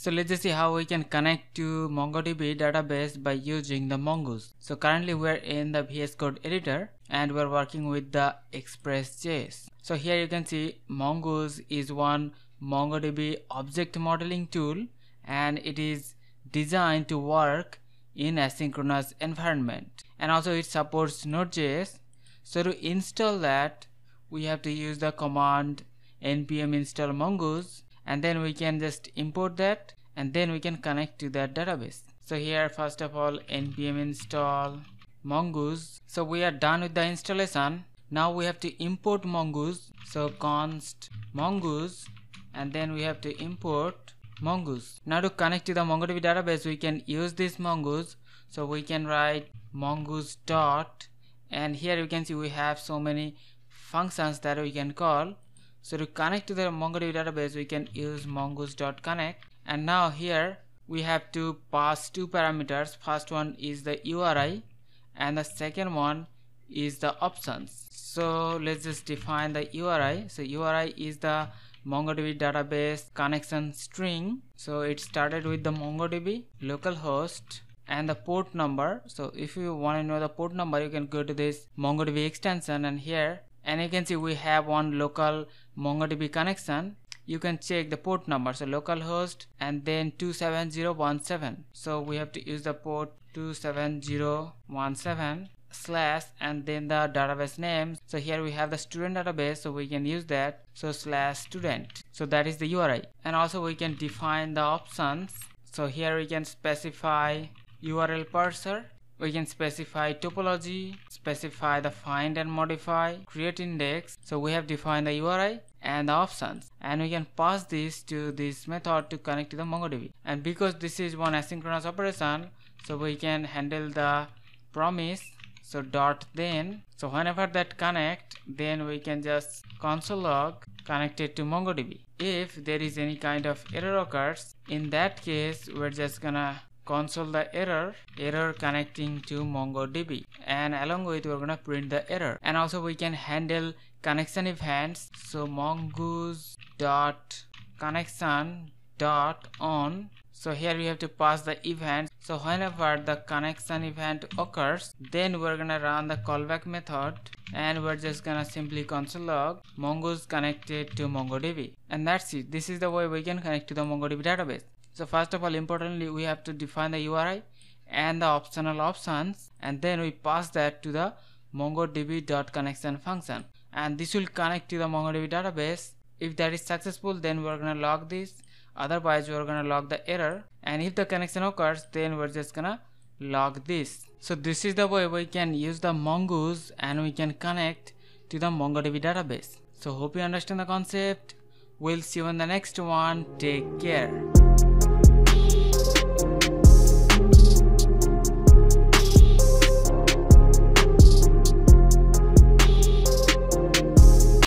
So let's just see how we can connect to MongoDB database by using the Mongoose. So currently we're in the VS Code editor and we're working with the Express.js. So here you can see Mongoose is one MongoDB object modeling tool, and it is designed to work in asynchronous environment, and also it supports Node.js. So to install that, we have to use the command npm install mongoose, and then we can just import that, and then we can connect to that database. So here first of all npm install mongoose. So we are done with the installation. Now we have to import mongoose. So const mongoose, and then we have to import mongoose. Now to connect to the MongoDB database, we can use this mongoose. So we can write mongoose dot, and here you can see we have so many functions that we can call. So to connect to the MongoDB database, we can use mongoose.connect, and now here we have to pass two parameters. First one is the URI and the second one is the options. So let's just define the URI. So URI is the MongoDB database connection string. So it started with the MongoDB localhost and the port number. So if you want to know the port number, you can go to this MongoDB extension, and here, and you can see we have one local MongoDB connection. You can check the port number, so localhost and then 27017. So we have to use the port 27017 slash and then the database name. So here we have the student database, so we can use that, so slash student. So that is the URI, and also we can define the options. So here we can specify URL parser, we can specify topology, specify the find and modify, create index. So we have defined the URI and the options, and we can pass this to this method to connect to the MongoDB. And because this is one asynchronous operation, so we can handle the promise. So dot then, so whenever that connect, then we can just console log connected to MongoDB. If there is any kind of error occurs, in that case we're just gonna console the error connecting to MongoDB, and along with we're gonna print the error. And also we can handle connection events. So mongoose dot connection dot on. So here we have to pass the event. So whenever the connection event occurs, then we're gonna run the callback method, and we're just gonna simply console log mongoose connected to MongoDB, and that's it. This is the way we can connect to the MongoDB database. So first of all, importantly, we have to define the URI and the optional options, and then we pass that to the mongodb.connection function, and this will connect to the MongoDB database. If that is successful, then we're gonna log this. Otherwise, we're gonna log the error, and if the connection occurs, then we're just gonna log this. So this is the way we can use the mongoose and we can connect to the MongoDB database. So hope you understand the concept. We'll see you in the next one. Take care.